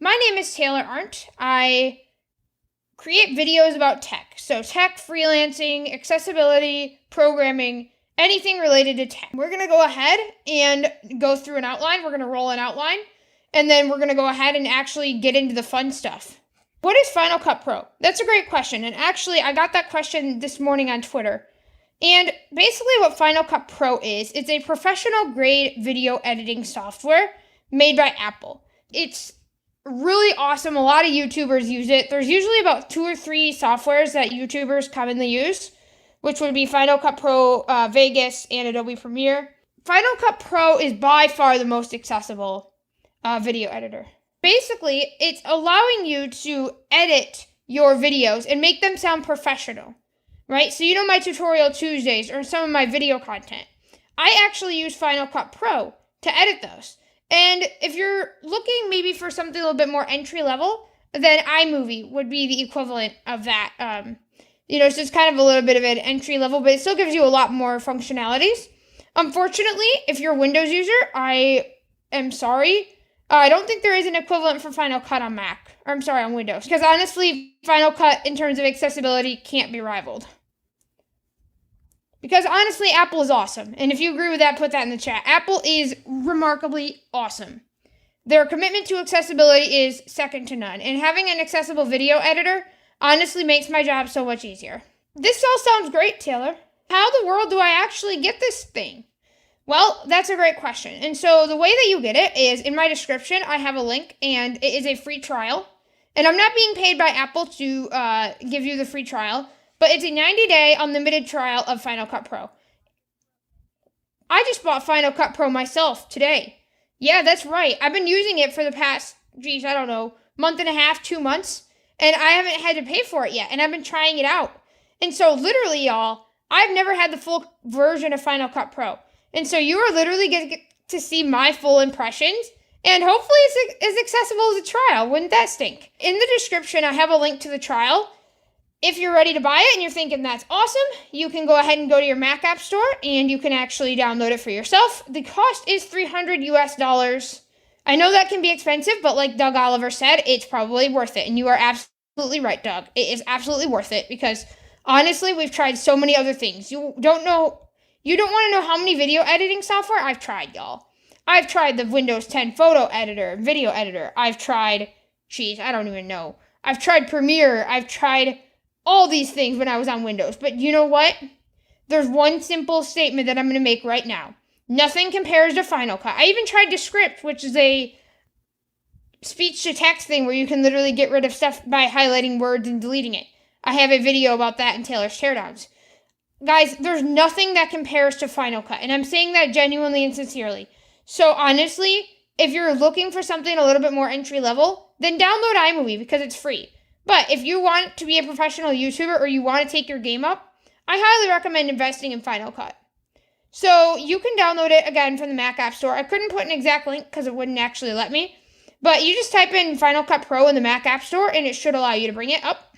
My name is Taylor Arndt. I create videos about tech. So tech, freelancing, accessibility, programming, anything related to tech. We're going to go ahead and go through an outline. We're going to roll an outline. And then we're going to go ahead and actually get into the fun stuff. What is Final Cut Pro? That's a great question. And actually, I got that question this morning on Twitter. And basically what Final Cut Pro is, it's a professional grade video editing software made by Apple. It's really awesome. A lot of YouTubers use it. There's usually about 2 or 3 softwares that YouTubers commonly use, which would be Final Cut Pro, Vegas, and Adobe Premiere. Final Cut Pro is by far the most accessible video editor. Basically, it's allowing you to edit your videos and make them sound professional, right? So you know my Tutorial Tuesdays or some of my video content. I actually use Final Cut Pro to edit those. And if you're looking maybe for something a little bit more entry level, then iMovie would be the equivalent of that. So it's kind of a little bit of an entry level, but it still gives you a lot more functionalities. Unfortunately, if you're a Windows user, I am sorry. I don't think there is an equivalent for Final Cut on Mac. Or I'm sorry, on Windows. Because honestly, Final Cut in terms of accessibility can't be rivaled. Because honestly, Apple is awesome. And if you agree with that, put that in the chat. Apple is remarkably awesome. Their commitment to accessibility is second to none. And having an accessible video editor honestly makes my job so much easier. This all sounds great, Taylor. How the world do I actually get this thing? Well, that's a great question. And so the way that you get it is in my description, I have a link and it is a free trial. And I'm not being paid by Apple to give you the free trial, but it's a 90-day unlimited trial of Final Cut Pro. I just bought Final Cut Pro myself today. Yeah, that's right. I've been using it for the past, month and a half, 2 months, and I haven't had to pay for it yet, and I've been trying it out. And so literally, y'all, I've never had the full version of Final Cut Pro. And so you are literally going to get to see my full impressions, and hopefully it's as accessible as a trial. Wouldn't that stink? In the description, I have a link to the trial. If you're ready to buy it and you're thinking that's awesome, you can go ahead and go to your Mac App Store and you can actually download it for yourself. The cost is $300 US. I know that can be expensive, but like Doug Oliver said, it's probably worth it. And you are absolutely right, Doug. It is absolutely worth it because honestly, we've tried so many other things. You don't want to know how many video editing software I've tried, y'all. I've tried the Windows 10 photo editor, video editor. I've tried, I don't even know. I've tried Premiere. I've tried all these things when I was on Windows. But you know what? There's one simple statement that I'm going to make right now. Nothing compares to Final Cut. I even tried Descript, which is a speech-to-text thing where you can literally get rid of stuff by highlighting words and deleting it. I have a video about that in Taylor's Teardowns. Guys, there's nothing that compares to Final Cut, and I'm saying that genuinely and sincerely. So honestly, if you're looking for something a little bit more entry-level, then download iMovie because it's free. But if you want to be a professional YouTuber or you want to take your game up, I highly recommend investing in Final Cut. So you can download it, again, from the Mac App Store. I couldn't put an exact link because it wouldn't actually let me. But you just type in Final Cut Pro in the Mac App Store, and it should allow you to bring it up.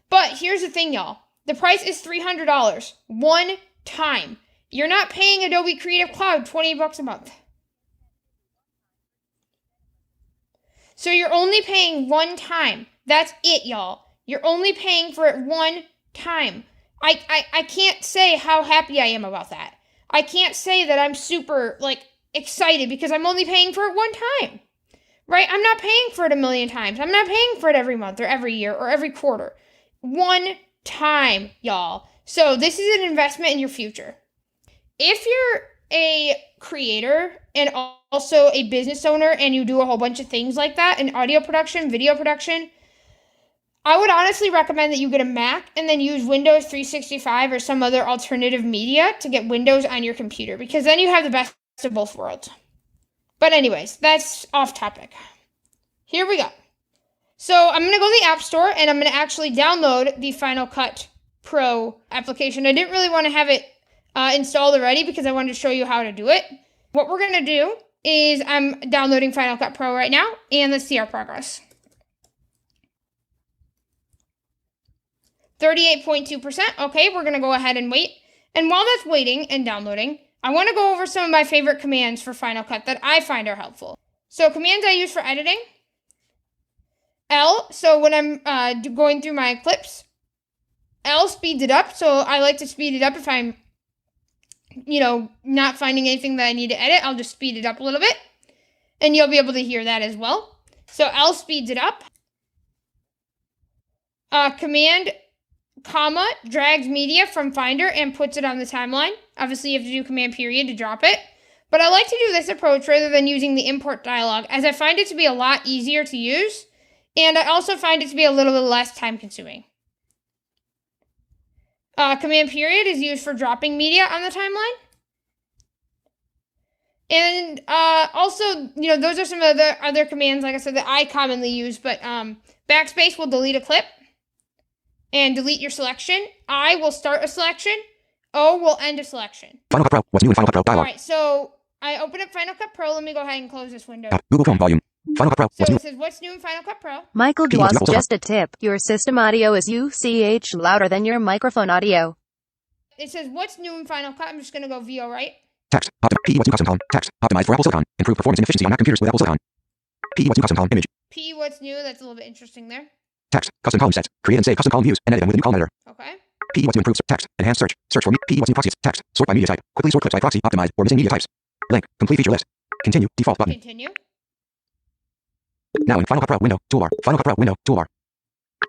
But here's the thing, y'all. The price is $300 one time. You're not paying Adobe Creative Cloud $20 a month. So you're only paying one time. That's it, y'all. You're only paying for it one time. I can't say how happy I am about that. I can't say that I'm super, excited because I'm only paying for it one time. Right? I'm not paying for it a million times. I'm not paying for it every month or every year or every quarter. One time, y'all. So this is an investment in your future. If you're a creator and also a business owner and you do a whole bunch of things like that in audio production, video production, I would honestly recommend that you get a Mac and then use Windows 365 or some other alternative media to get Windows on your computer because then you have the best of both worlds. But anyways, that's off topic. Here we go. So I'm going to go to the App Store and I'm going to actually download the Final Cut Pro application. I didn't really want to have it installed already because I wanted to show you how to do it. What we're going to do is I'm downloading Final Cut Pro right now, and let's see our progress. 38.2%. Okay, we're going to go ahead and wait. And while that's waiting and downloading, I want to go over some of my favorite commands for Final Cut that I find are helpful. So commands I use for editing. L, so when I'm going through my clips, L speeds it up. So I like to speed it up if I'm, not finding anything that I need to edit. I'll just speed it up a little bit. And you'll be able to hear that as well. So L speeds it up. Command, comma, drags media from Finder and puts it on the timeline. Obviously, you have to do command period to drop it. But I like to do this approach rather than using the import dialog, as I find it to be a lot easier to use. And I also find it to be a little bit less time consuming. Command period is used for dropping media on the timeline. And also, those are some of the other commands, like I said, that I commonly use. But backspace will delete a clip and delete your selection. I will start a selection. O will end a selection. Final Cut Pro. What's new in Final Cut Pro dialog? All right, so I open up Final Cut Pro. Let me go ahead and close this window. Google Chrome volume. Final Cut Pro. So What's new? it says, what's new in Final Cut Pro? Michael Dwas, just a tip. Your system audio is UCH louder than your microphone audio. It says, what's new in Final Cut? I'm just going to go VO right. Text. P. What's new custom column. Text. Optimized for Apple Silicon. Improve performance and efficiency on Mac computers with Apple Silicon. P. What's new custom column. Image. P, what's new? That's a little bit interesting there. Text. Custom column sets. Create and save custom column views and edit them with a new column editor. Okay. P. What's new improved text. Enhanced search. Search for me. P. What's new proxies. Text. Sort by media type. Quickly sort clips by proxy. Optimize or missing media types. Link. Complete feature list. Continue. Default button. Continue. Now in Final Cut Pro window. Toolbar. Final Cut Pro window. Toolbar.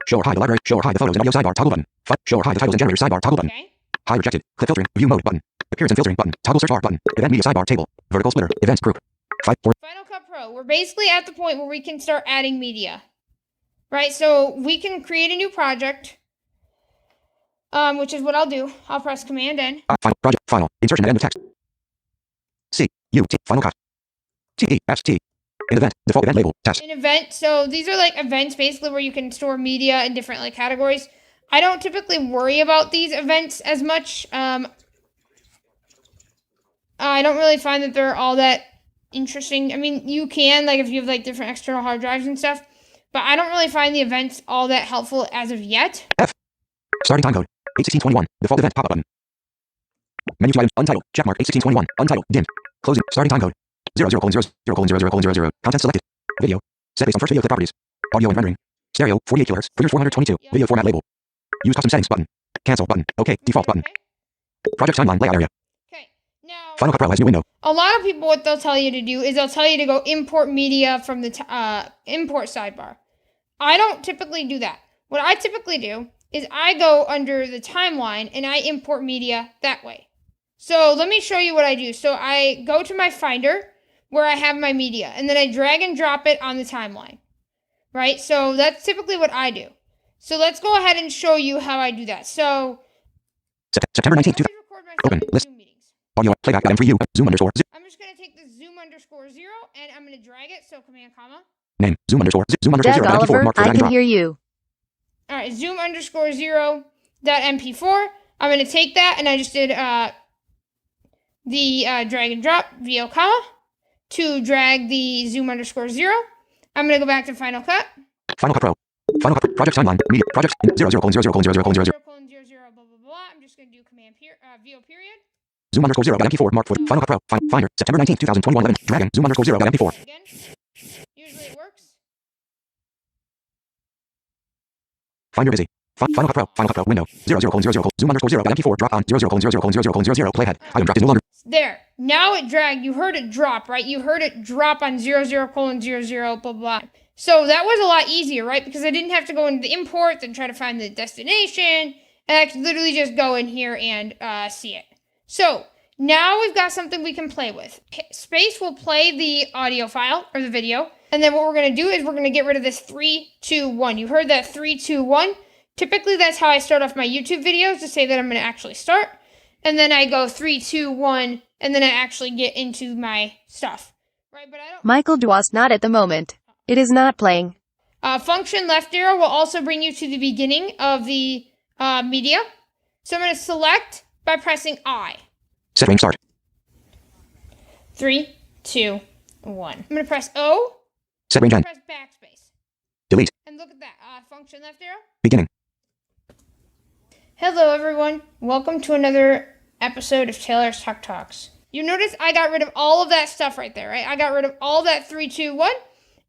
Show or hide the library. Show or hide the photos and audio sidebar. Toggle button. Show or hide the titles and generators sidebar. Toggle button. Okay. Hide rejected. Clip filtering. View mode button. Appearance and filtering button. Toggle search bar button. Event media sidebar table. Vertical splitter. Events group. 5 4. Final Cut Pro. We're basically at the point where we can start adding media. Right? So we can create a new project. Which is what I'll do. I'll press Command N. Final project. Final. Insertion at end of text. C. U. T. Final cut. T. E. S. T. In event. Default event label. Test. An event. So these are like events basically where you can store media in different like categories. I don't typically worry about these events as much. I don't really find that they're all that interesting. I mean, you can, like, if you have like different external hard drives and stuff, but I don't really find the events all that helpful as of yet. F. Starting time code. 8:16:21. Default event pop-up button. Menu items. Untitled. Checkmark. 8:16:21. Untitled. Dimmed. Closing. Starting time code. 00:00:00:00:00. Content selected. Video. Set based on first video clip properties. Audio and rendering. Stereo. 48 kHz. Figure 422. Yep. Video format label. Use custom settings button. Cancel button. OK. Default button. Okay. Project timeline layout area. Okay. Now, Final Cut Pro has new window. a lot of people, what they'll tell you to do is they'll tell you to go import media from the import sidebar. I don't typically do that. What I typically do is I go under the timeline and I import media that way. So let me show you what I do. So I go to my Finder where I have my media and then I drag and drop it on the timeline. Right? So that's typically what I do. So let's go ahead and show you how I do that. So September 19th. I always record myself Open. in List. Zoom meetings. Audio playback M3U. Zoom underscore. I'm just going to take the zoom underscore 0 and I'm going to drag it. So command comma. Name. Zoom underscore. Zoom underscore Doug 0. Oliver, Mark for I drag and can drop. hear you. All right, zoom underscore 0 dot MP4. I'm going to take that and I just did the drag and drop VO comma to drag the zoom underscore 0. I'm going to go back to Final Cut. Final Cut Pro. Final Cut Pro. Project timeline. Media. Projects. 00:00:00:00:00. 0:00:00 blah blah blah. I'm just going to do command VO period. Zoom underscore 0. MP4. Mark for Final Cut Pro. Finder. September 19th, 2021. 11. Dragon. Zoom underscore 0. MP4. Again, usually it works. Finder busy. Final Cut Pro. Final Cut Pro. Window. 00:00:00. Zoom underscore 0. MP4. Drop on 00:00:00:00:00. Playhead. Item dropped in no longer. There. Now it dragged. You heard it drop, right? You heard it drop on 00:00 blah blah. So that was a lot easier, right? Because I didn't have to go into the import and try to find the destination. And I could literally just go in here and see it. So now we've got something we can play with. Space will play the audio file or the video. And then what we're going to do is we're going to get rid of this 3, 2, 1. You heard that 3, 2, 1. Typically, that's how I start off my YouTube videos to say that I'm going to actually start. And then I go 3, 2, 1, and then I actually get into my stuff. Right, but I don't... Michael Dwas, not at the moment. It is not playing. Function left arrow will also bring you to the beginning of the media. So I'm going to select by pressing I. Set range start. 3, 2, 1. I'm going to press O. Set range end. Press backspace. Delete. And look at that. Function left arrow. Beginning. Hello, everyone. Welcome to another episode of Taylor's Tech Talks. You notice I got rid of all of that stuff right there, right? I got rid of all that 3, 2, 1,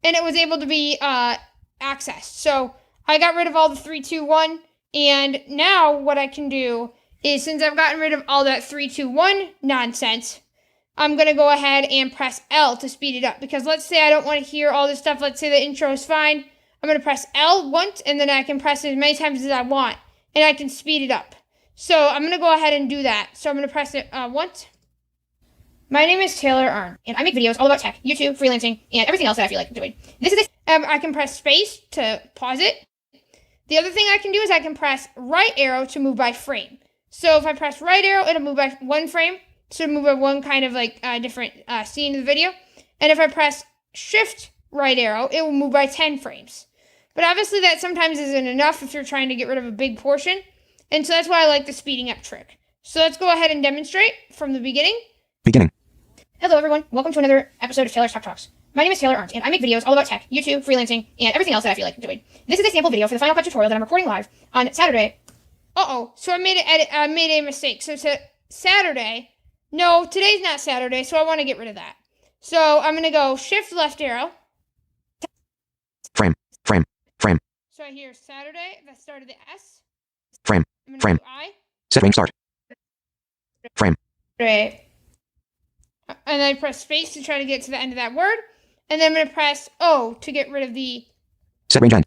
and it was able to be accessed. So I got rid of all the 3, 2, 1, and now what I can do is, since I've gotten rid of all that 3, 2, 1 nonsense, I'm going to go ahead and press L to speed it up. Because let's say I don't want to hear all this stuff. Let's say the intro is fine. I'm going to press L once, and then I can press it as many times as I want, and I can speed it up. So I'm going to go ahead and do that. So I'm going to press it once. My name is Taylor Arn, and I make videos all about tech, YouTube, freelancing, and everything else that I feel like doing. I can press space to pause it. The other thing I can do is I can press right arrow to move by frame. So if I press right arrow, it'll move by 1 frame. So it'll move by one kind of like different scene of the video. And if I press shift right arrow, it will move by 10 frames. But obviously that sometimes isn't enough if you're trying to get rid of a big portion. And so that's why I like the speeding up trick. So let's go ahead and demonstrate from the beginning. Beginning. Hello everyone, welcome to another episode of Taylor's Tech Talks. My name is Taylor Arndt, and I make videos all about tech, YouTube, freelancing, and everything else that I feel like doing. This is a sample video for the Final Cut tutorial that I'm recording live on Saturday. So I made a mistake. So Saturday, no, today's not Saturday, so I want to get rid of that. So I'm going to go shift left arrow. Frame. So I hear Saturday, that started the S. Frame. I'm going to do I. Set range start. Frame. Right. And then I press space to try to get to the end of that word. And then I'm going to press O to get rid of the... Set range end.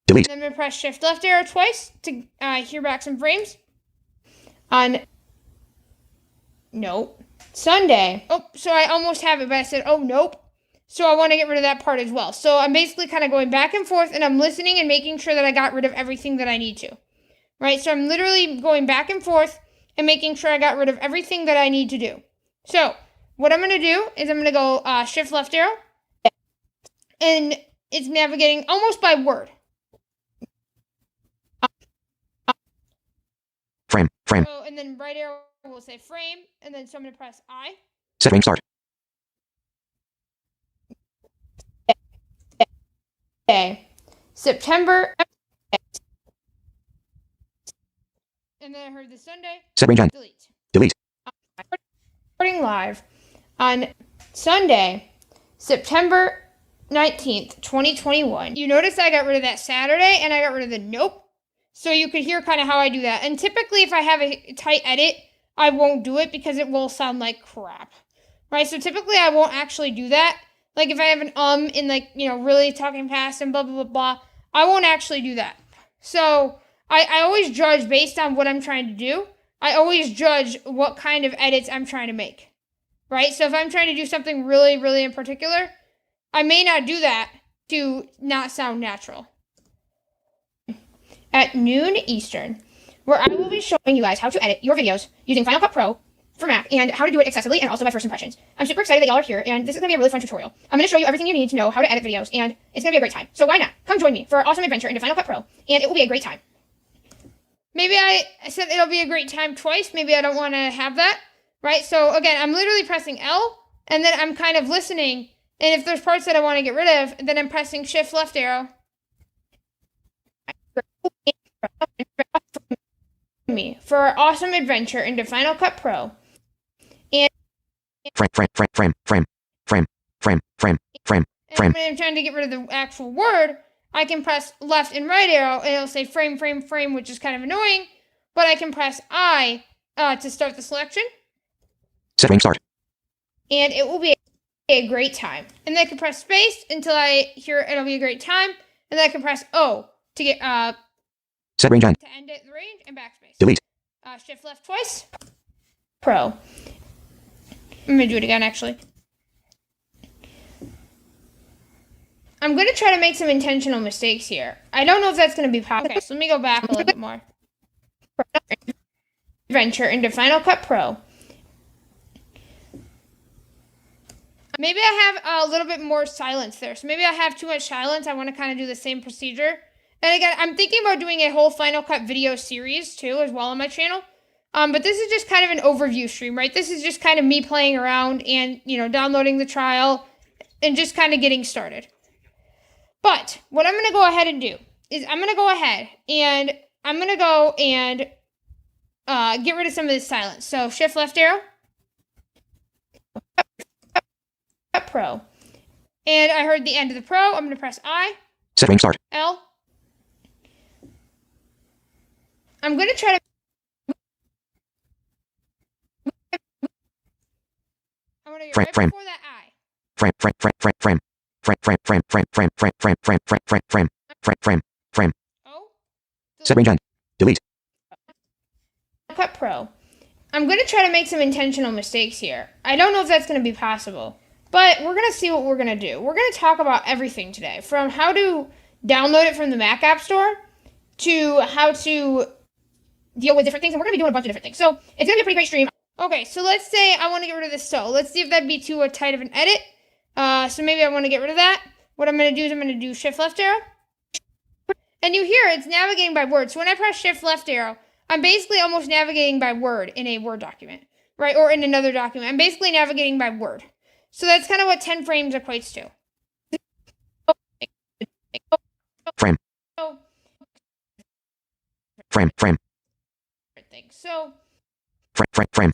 Delete. And then I'm going to press shift left arrow twice to hear back some frames. On... Nope. Sunday. Oh, so I almost have it, but I said, oh, nope. So I want to get rid of that part as well. So I'm basically kind of going back and forth, and I'm listening and making sure that I got rid of everything that I need to. Right? So I'm literally going back and forth and making sure I got rid of everything that I need to do. So what I'm going to do is I'm going to go shift left arrow. And it's navigating almost by word. Frame. So, and then right arrow will say frame. And then so I'm going to press I. Set range start. Okay. September. And then I heard the Sunday. Set range end. Delete. Recording live on Sunday, September 19th, 2021. You notice I got rid of that Saturday and I got rid of the nope. So you could hear kind of how I do that. And typically if I have a tight edit, I won't do it because it will sound like crap. Right? So typically I won't actually do that. Like if I have an and like, really talking fast and blah, blah, blah, blah, I won't actually do that. So I always judge based on what I'm trying to do. I always judge what kind of edits I'm trying to make. Right? So if I'm trying to do something really, really in particular, I may not do that to not sound natural. At noon Eastern, where I will be showing you guys how to edit your videos using Final Cut Pro for Mac and how to do it accessibly and also by first impressions. I'm super excited that y'all are here, and this is going to be a really fun tutorial. I'm going to show you everything you need to know how to edit videos, and it's going to be a great time. So why not? Come join me for our awesome adventure into Final Cut Pro, and it will be a great time. Maybe I said it'll be a great time twice. Maybe I don't want to have that, right? So again, I'm literally pressing L, and then I'm kind of listening, and if there's parts that I want to get rid of, then I'm pressing shift left arrow. Me for our awesome adventure into Final Cut Pro. And Frame. when I'm trying to get rid of the actual word, I can press left and right arrow, and it'll say frame, which is kind of annoying, but I can press I to start the selection. Set range start. And it will be a great time. And then I can press space until I hear it'll be a great time, and then I can press O to get set range end. To end it the range, and backspace. Delete. Shift left twice. Pro. I'm gonna do it again, actually. I'm gonna try to make some intentional mistakes here. I don't know if that's gonna be possible. Okay, so let me go back a little bit more. Adventure into Final Cut Pro. Maybe I have a little bit more silence there. So maybe I have too much silence. I want to kind of do the same procedure. And again, I'm thinking about doing a whole Final Cut video series too as well on my channel. But this is just kind of an overview stream, right? This is just kind of me playing around and, downloading the trial and just kind of getting started. But what I'm going to go ahead and do is I'm going to go ahead and I'm going to go and get rid of some of this silence. So shift left arrow. Pro. And I heard the end of the Pro. I'm going to press I. Set range start. L. I'm going to try to... I'm going to get right before that I. Frame. Oh. Set range end. Delete. Cut Pro. I'm going to try to make some intentional mistakes here. I don't know if that's going to be possible, but we're going to see what we're going to do. We're going to talk about everything today, from how to download it from the Mac App Store to how to deal with different things, and we're going to be doing a bunch of different things. So it's going to be a pretty great stream. Okay, so let's say I want to get rid of this so. Let's see if that'd be too tight of an edit. So maybe I want to get rid of that. What I'm going to do is I'm going to do Shift left arrow. And you hear it's navigating by word. So when I press Shift left arrow, I'm basically almost navigating by word in a Word document, right? Or in another document. I'm basically navigating by word. So that's kind of what 10 frames equates to. Frame. So Frame.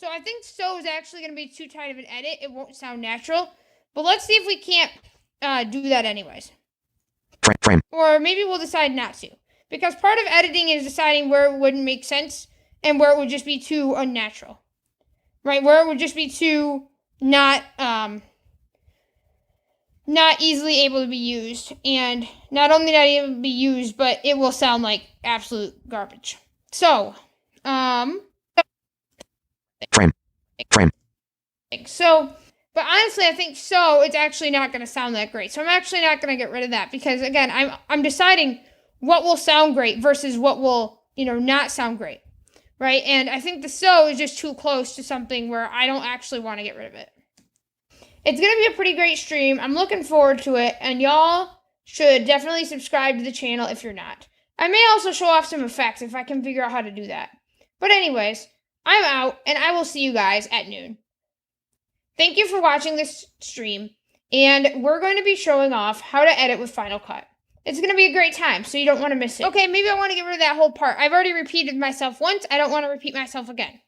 So I think so is actually going to be too tight of an edit. It won't sound natural. But let's see if we can't do that anyways. Frame. Or maybe we'll decide not to. Because part of editing is deciding where it wouldn't make sense and where it would just be too unnatural. Right? Where it would just be too not easily able to be used. And not only not able to be used, but it will sound like absolute garbage. So, Frame. So, but honestly, I think so it's actually not going to sound that great. So I'm actually not going to get rid of that because, again, I'm deciding what will sound great versus what will, not sound great, right? And I think the so is just too close to something where I don't actually want to get rid of it. It's going to be a pretty great stream. I'm looking forward to it, and y'all should definitely subscribe to the channel if you're not. I may also show off some effects if I can figure out how to do that. But anyways, I'm out, and I will see you guys at noon. Thank you for watching this stream, and we're going to be showing off how to edit with Final Cut. It's going to be a great time, so you don't want to miss it. Okay, maybe I want to get rid of that whole part. I've already repeated myself once. I don't want to repeat myself again.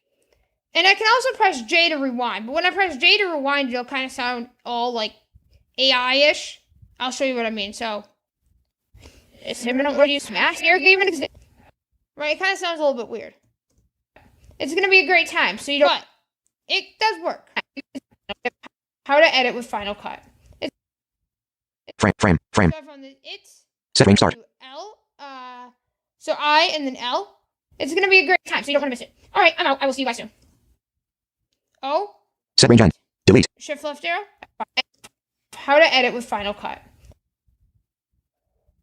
And I can also press J to rewind, but when I press J to rewind, it'll kind of sound all like AI-ish. I'll show you what I mean. So, smash here, right? It kind of sounds a little bit weird. It's going to be a great time, so you don't. But it does work. How to edit with Final Cut. Frame. So from the Set range start. L, so I and then L. It's going to be a great time, so you don't want to miss it. All right, I'm out. I will see you guys soon. O. Set range end. Delete. Shift left arrow. How to edit with Final Cut.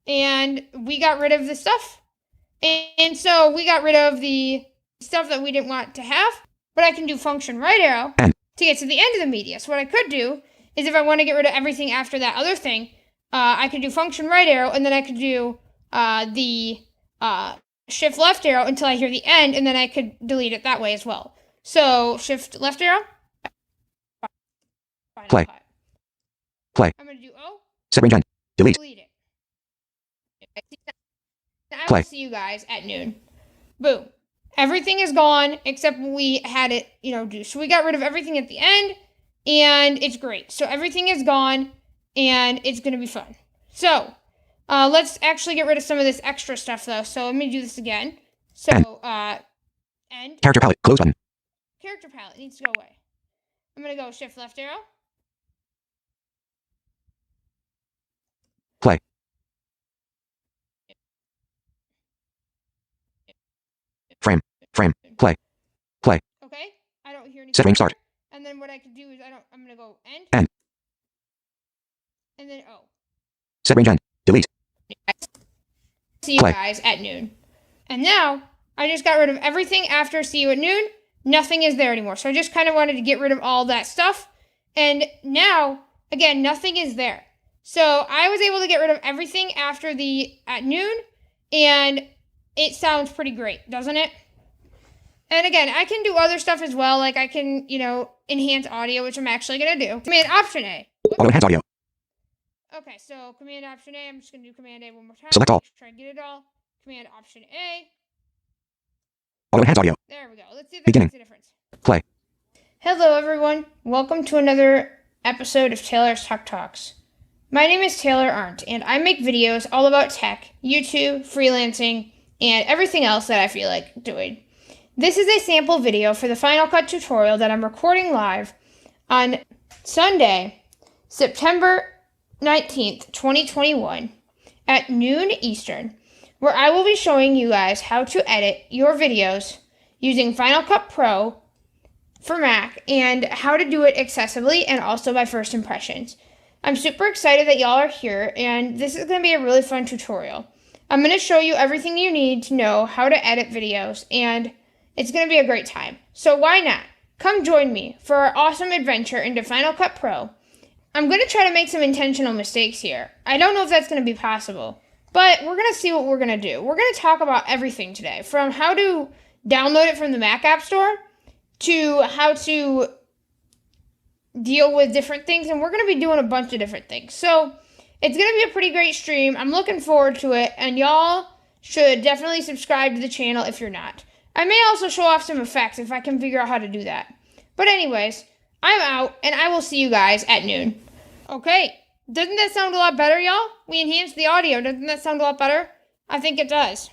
And we got rid of the stuff. And so we got rid of the stuff that we didn't want to have. But I can do function right arrow End. to get to the end of the media. So what I could do is if I want to get rid of everything after that other thing, I could do function right arrow, and then I could do the shift left arrow until I hear the end, and then I could delete it that way as well. So shift left arrow. Final Play. Cut. Play. I'm going to do O. Set range end. Delete. Delete it. And I Play. will see you guys at noon. Boom. Everything is gone except we had it, do. So we got rid of everything at the end, and it's great. So everything is gone, and it's going to be fun. So let's actually get rid of some of this extra stuff, though. So let me do this again. So, end. Character palette. Close button. Character palette needs to go away. I'm going to go shift left arrow. Play. Frame. Play. Okay. I don't hear anything. Set range start. And then what I could do is I'm going to go end. End. And then O. Set range end. Delete. See you Play. guys at noon. And now I just got rid of everything after see you at noon. Nothing is there anymore. So I just kind of wanted to get rid of all that stuff. And now, again, nothing is there. So I was able to get rid of everything after the at noon. And it sounds pretty great, doesn't it? And again, I can do other stuff as well. Like I can, enhance audio, which I'm actually going to do. Command Option A. Auto enhance audio. Okay, so Command Option A. I'm just going to do Command A one more time. Select all. Try to get it all. Command Option A. Auto enhance audio. There we go. Let's see if that Beginning. makes a difference. Play. Hello, everyone. Welcome to another episode of Taylor's Tech Talks. My name is Taylor Arndt, and I make videos all about tech, YouTube, freelancing, and everything else that I feel like doing. This is a sample video for the Final Cut tutorial that I'm recording live on Sunday, September 19th, 2021 at noon Eastern, where I will be showing you guys how to edit your videos using Final Cut Pro for Mac and how to do it accessibly and also by first impressions. I'm super excited that y'all are here, and this is going to be a really fun tutorial. I'm going to show you everything you need to know how to edit videos, and it's going to be a great time. So why not? Come join me for our awesome adventure into Final Cut Pro. I'm going to try to make some intentional mistakes here. I don't know if that's going to be possible, but we're going to see what we're going to do. We're going to talk about everything today, from how to download it from the Mac App Store to how to deal with different things, and we're going to be doing a bunch of different things. So it's going to be a pretty great stream. I'm looking forward to it, and y'all should definitely subscribe to the channel if you're not. I may also show off some effects if I can figure out how to do that. But anyways, I'm out, and I will see you guys at noon. Okay, doesn't that sound a lot better, y'all? We enhanced the audio. Doesn't that sound a lot better? I think it does.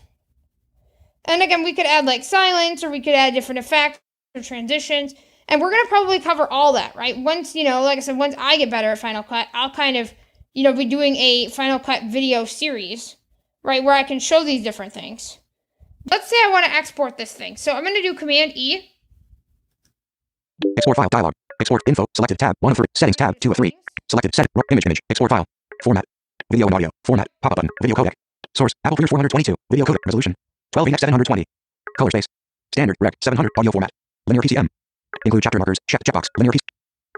And again, we could add like silence, or we could add different effects or transitions. And we're going to probably cover all that, right? Once, like I said, once I get better at Final Cut, I'll kind of, be doing a Final Cut video series, right? Where I can show these different things. Let's say I want to export this thing. So I'm going to do Command E. Export file dialog. Export info. Selected tab 1 of 3. Settings tab 2 of 3. Selected set image. Export file. Format. Video and audio. Format. Pop-up button. Video codec. Source. Apple Clear 422. Video codec. Resolution 12:720. Color space. Standard. Rec. 700. Audio format. Linear PCM. Include chapter markers. Checkbox. Linear PC.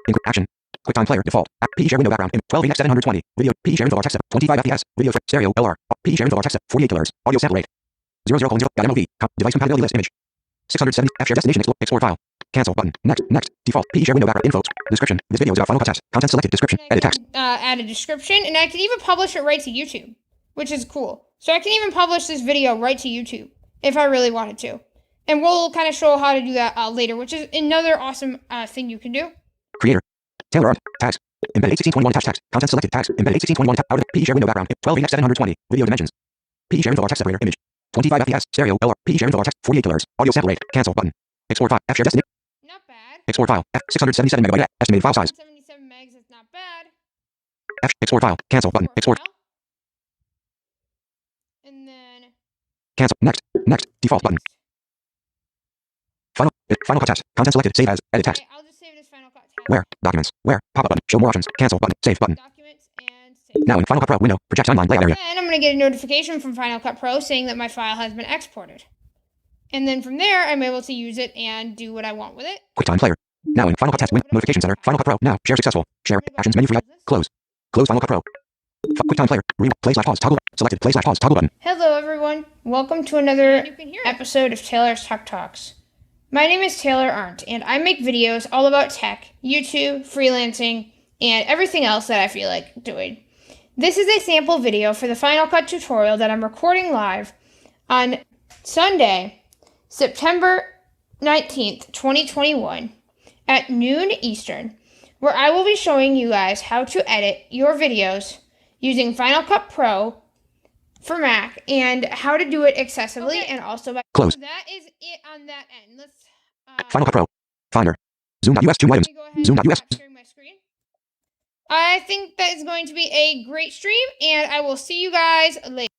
Include action. QuickTime Player. Default. PG share window background. 12:720. Video. PG share info text 25 FPS. Video. Stereo. LR. PG share info text 48 kHz. Audio sample rate. 00:0. .mov. Device compatibility list image. 670. F share destination. Export file. Cancel button. Next. Default. PG share window background. Info. Description. This video is about Final Cut test. Content selected. Description. Edit text. Add a description, and I can even publish it right to YouTube, which is cool. So I can even publish this video right to YouTube if I really wanted to. And we'll kind of show how to do that later, which is another awesome thing you can do. Creator. Taylor Arndt. Tags. Embedded 1621 attached text. Content selected. Tags. Embedded 1621 out of PG share window background. 12:720. Video dimensions. PG share info text separator image. 25 FPS. Stereo. LR. PG share info text 48 kHz. Audio sample rate. Cancel button. Export file. F share destination. Not bad. Export file. F 677 megabyte. Estimated file size. 77 megs is not bad. F export file. Cancel button. Export. File. And then Cancel. Next. Default button. Final Cut test. Content selected. Save as. Edit text. Okay, I'll just save it as Final Cut tab. Where? Documents. Where? Pop-up button. Show more options. Cancel button. Save button. Documents and save. Now in Final Cut Pro window. Project timeline layout area. Then I'm going to get a notification from Final Cut Pro saying that my file has been exported. And then from there, I'm able to use it and do what I want with it. QuickTime Player. Now in Final Cut test notification center. Final Cut Pro. Now share successful. Share actions menu free. Close. Close Final Cut Pro. QuickTime Player. Play/pause toggle. Selected play/pause toggle button. Hello everyone. Welcome to another episode of Taylor's Tech Talks. My name is Taylor Arndt, and I make videos all about tech, YouTube, freelancing, and everything else that I feel like doing. This is a sample video for the Final Cut tutorial that I'm recording live on Sunday, September 19th, 2021 at noon Eastern, where I will be showing you guys how to edit your videos using Final Cut Pro for Mac and how to do it accessibly and also by close. That is it on that end. Let's Final Cut Pro. Finder. Zoom.us. Zoom items. Zoom.us. sharing my screen. I think that is going to be a great stream, and I will see you guys later.